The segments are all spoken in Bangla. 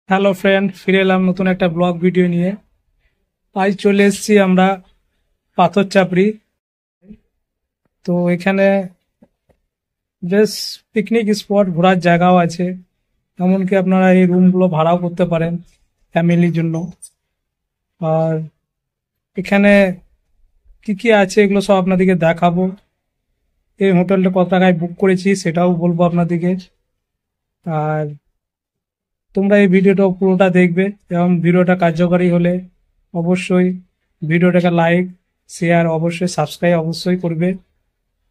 হ্যালো ফ্রেন্ড, ফিরে এলাম নতুন একটা ব্লগ ভিডিও নিয়ে। আজ চলে এসেছি আমরা পাথর চাপড়ি। তো এখানে বেশ পিকনিক স্পট, ঘোরার জায়গাও আছে। এমনকি আপনারা এই রুমগুলো ভাড়াও করতে পারেন ফ্যামিলির জন্য। আর এখানে কি কি আছে এগুলো সব আপনাদেরকে দেখাবো। এই হোটেলটা কত টাকায় বুক করেছি সেটাও বলবো আপনাদেরকে। আর তোমরা এই ভিডিওটা পুরোটা দেখবে, এবং ভিডিওটা কার্যকরী হলে অবশ্যই ভিডিওটাকে লাইক, শেয়ার, অবশ্যই সাবস্ক্রাইব অবশ্যই করবে।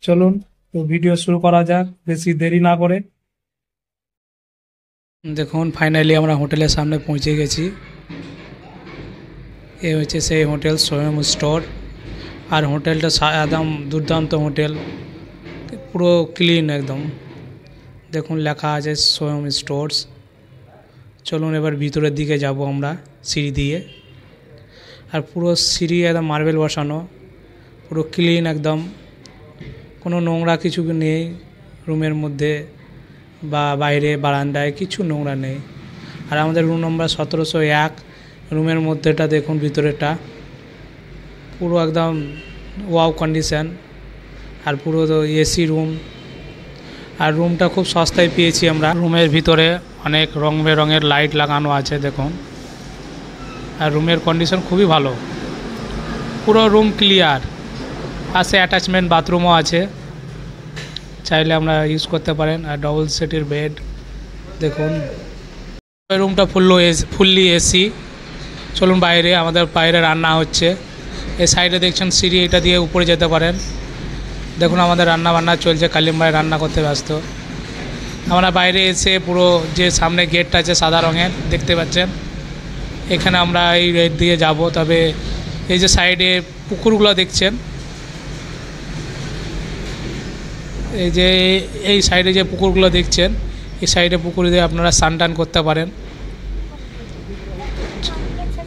চলুন তো ভিডিও শুরু করা যাক বেশি দেরি না করে। দেখুন, ফাইনালি আমরা হোটেলের সামনে পৌঁছে গেছি। এ হচ্ছে সেই হোটেল সোয়ম স্টোর। আর হোটেলটা একদম দুর্দান্ত হোটেল, পুরো ক্লিন একদম। দেখুন লেখা আছে সোয়ম স্টোরস। চলুন এবার ভিতরের দিকে যাব আমরা সিঁড়ি দিয়ে। আর পুরো সিঁড়ি একদম মার্বেল বসানো, পুরো ক্লিন একদম, কোনো নোংরা কিছু নেই রুমের মধ্যে বা বাইরে বারান্দায়, কিছু নোংরা নেই। আর আমাদের রুম নম্বর 1701 রুমের মধ্যেটা দেখুন, ভিতরেটা পুরো একদম ওয়াও কন্ডিশন। আর পুরো তো এসি রুম। আর রুমটা খুব সস্তায় পেয়েছি আমরা। রুমের ভিতরে অনেক রং বেরঙের লাইট লাগানো আছে দেখুন। আর রুমের কন্ডিশন খুবই ভালো, পুরো রুম ক্লিয়ার। পাশে অ্যাটাচমেন্ট বাথরুমও আছে, চাইলে আমরা ইউজ করতে পারেন। আর ডবল সেটের বেড দেখুন। রুমটা ফুললি এসি। চলুন বাইরে, আমাদের বাইরে রান্না হচ্ছে। এই সাইডে দেখছেন সিঁড়ি, এটা দিয়ে উপরে যেতে পারেন। দেখুন আমাদের রান্না বান্না চলছে, কালিম ভাই রান্না করতে ব্যস্ত। আমরা বাইরে এসে পুরো যে সামনে গেটটা আছে সাদা রঙের দেখতে পাচ্ছেন, এখানে আমরা এই গেট দিয়ে যাব। তবে এই যে সাইডে পুকুরগুলো দেখছেন, এই যে এই সাইডে যে পুকুরগুলো দেখছেন, এই সাইডে পুকুর দিয়ে আপনারা স্নান টান করতে পারেন।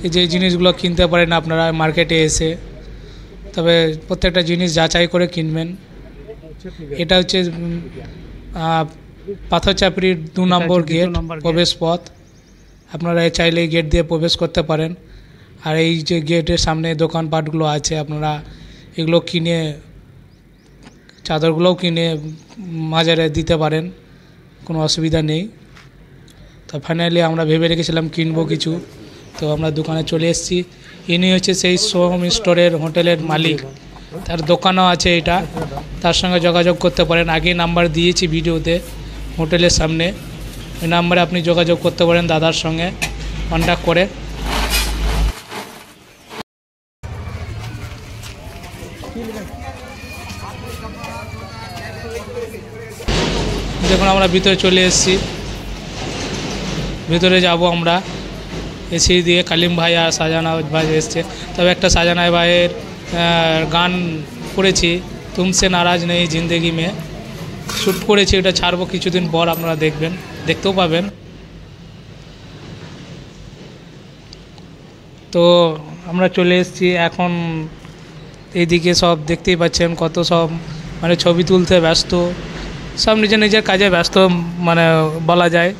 এই যে জিনিসগুলো কিনতে পারেন আপনারা মার্কেটে এসে, তবে প্রত্যেকটা জিনিস যাচাই করে কিনবেন। এটা হচ্ছে পাথর চাপড়ির 2 নম্বর গেট, প্রবেশ পথ। আপনারা চাইলে এই গেট দিয়ে প্রবেশ করতে পারেন। আর এই যে গেটের সামনে দোকানপাটগুলো আছে, আপনারা এগুলো কিনে, চাদরগুলোও কিনে বাজারে দিতে পারেন, কোনো অসুবিধা নেই। তো ফাইনালি আমরা ভেবে রেখেছিলাম কিনবো কিছু, তো আমরা দোকানে চলে এসেছি। ইনি হচ্ছে সেই সোহম স্টোরের হোটেলের মালিক, তার দোকানও আছে এটা। তার সঙ্গে যোগাযোগ করতে পারেন, আগেই নাম্বার দিয়েছি ভিডিওতে হোটেলের সামনে। ওই নাম্বারে আপনি যোগাযোগ করতে পারেন দাদার সঙ্গে কন্ট্যাক্ট করে। দেখুন আমরা ভিতরে চলে এসেছি, ভিতরে যাব আমরা এসি দিয়ে। কালিম ভাই আর সাজানা ভাই এসছে। তবে একটা সাজানা ভাইয়ের গান করেছি, তুমসে নারাজ নেই জিন্দেগি মে, শ্যুট করেছি। এটা ছাড়বো কিছুদিন পর, আপনারা দেখবেন, দেখতেও পাবেন। তো আমরা চলে এসেছি এখন। এইদিকে সব দেখতেই পাচ্ছেন, কত সব মানে ছবি তুলতে ব্যস্ত, সব নিজের নিজের কাজে ব্যস্ত মানে বলা যায়।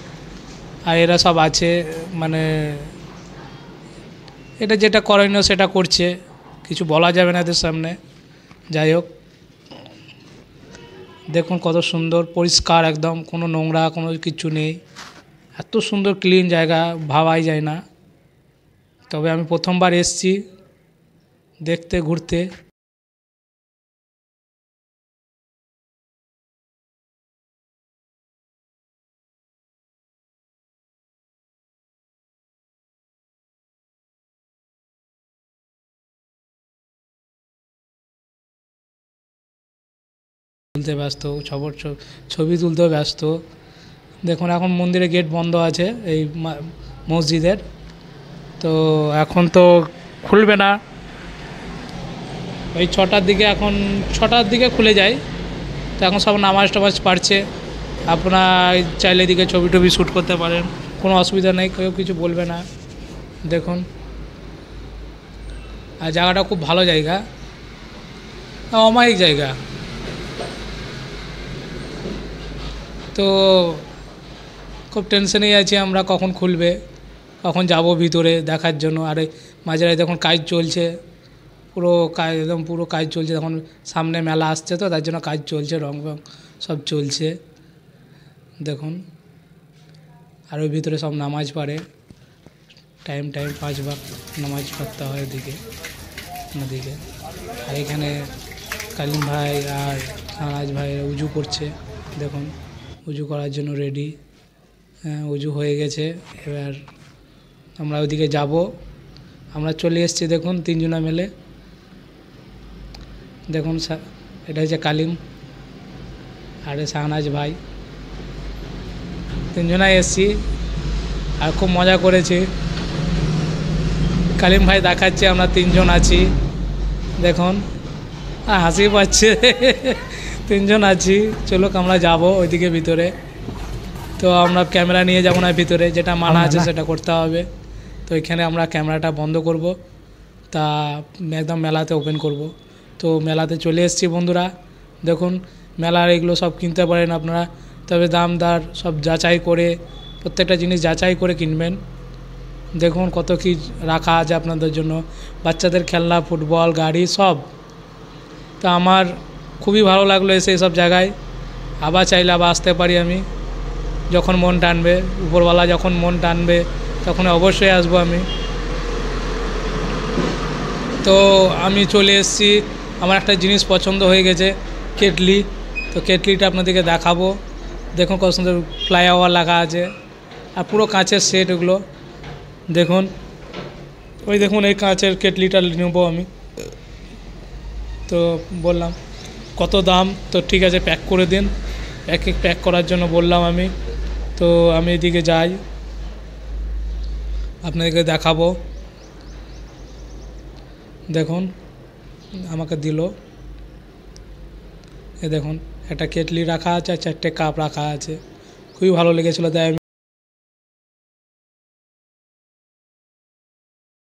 আর এরা সব আছে মানে এটা যেটা করণীয় সেটা করছে, কিছু বলা যাবে না এদের সামনে। যাই হোক, দেখুন কত সুন্দর পরিষ্কার একদম, কোনো নোংরা কোনো কিছু নেই। এত সুন্দর ক্লিন জায়গা ভাবাই যায় না। তবে আমি প্রথমবার এসেছি দেখতে, ঘুরতে। তুলতে ব্যস্ত, ছবি তুলতেও ব্যস্ত। দেখুন এখন মন্দিরের গেট বন্ধ আছে, এই মসজিদের। তো এখন তো খুলবে না, ওই 6টার দিকে, এখন 6টার দিকে খুলে যায়। তো এখন সব নামাজ টামাজ পারছে। আপনারা চাইলে দিকে ছবি টবি শ্যুট করতে পারেন, কোনো অসুবিধা নেই, কেউ কিছু বলবে না। দেখুন, আর জায়গাটা খুব ভালো জায়গা, অমায়িক জায়গা। তো খুব টেনশনেই আছি আমরা কখন খুলবে। এখন যাব ভিতরে দেখার জন্য। আর মাঝে দেখুন কাজ চলছে, পুরো কাজ একদম পুরো কাজ চলছে। এখন সামনে মেলা আসছে তো তার জন্য কাজ চলছে, রং সব চলছে দেখুন। আর ওই ভিতরে সব নামাজ পড়ে, টাইম 5 বার নামাজ পড়তে হয় ওদিকে। আর এখানে কালিম ভাই আর শাহনাজ ভাই উজু করছে দেখুন, উজু করার জন্য রেডি। হ্যাঁ, উজু হয়ে গেছে। এবার আমরা ওইদিকে যাব। আমরা চলে এসেছি দেখুন 3 জনা মিলে। দেখুন এটা হচ্ছে কালিম আর শাহনাজ ভাই, 3 জনাই এসেছি আর খুব মজা করেছি। কালিম ভাই দেখাচ্ছে আমরা 3 জন আছি দেখুন, হাসি পাচ্ছে। 3 জন আছি। চলো আমরা যাব ওইদিকে ভিতরে। তো আমরা ক্যামেরা নিয়ে যাব না ভিতরে, যেটা মানা আছে সেটা করতে হবে। তো এখানে আমরা ক্যামেরাটা বন্ধ করব, তা একদম মেলাতে ওপেন করব। তো মেলাতে চলে এসেছি বন্ধুরা। দেখুন মেলার এগুলো সব কিনতে পারেন আপনারা, তবে দাম দর সব যাচাই করে, প্রত্যেকটা জিনিস যাচাই করে কিনবেন। দেখুন কত কি রাখা আছে আপনাদের জন্য, বাচ্চাদের খেলনা, ফুটবল, গাড়ি সব। তো আমার খুবই ভালো লাগলো এসে সব জায়গায়। আবার চাইলে আবার আসতে পারি আমি, যখন মন টানবে, উপরওয়ালা যখন মন টানবে তখন অবশ্যই আসবো আমি। তো আমি চলে এসেছি, আমার একটা জিনিস পছন্দ হয়ে গেছে, কেটলি। তো কেটলিটা আপনাদেরকে দেখাবো। দেখুন কত সুন্দর ফ্লাইওভার লাগা আছে, আর পুরো কাঁচের সেট ওগুলো দেখুন। ওই দেখুন এই কাঁচের কেটলিটা নেব আমি। তো বললাম কত দাম, তো ঠিক আছে প্যাক করে দিন। প্যাক করার জন্য বললাম আমি। তো আমি এদিকে যাই, আপনাদেরকে দেখাবো। দেখুন আমাকে দিল, এ দেখুন একটা কেটলি রাখা আছে আর 4টে কাপ রাখা আছে। খুবই ভালো লেগেছিলো, তাই আমি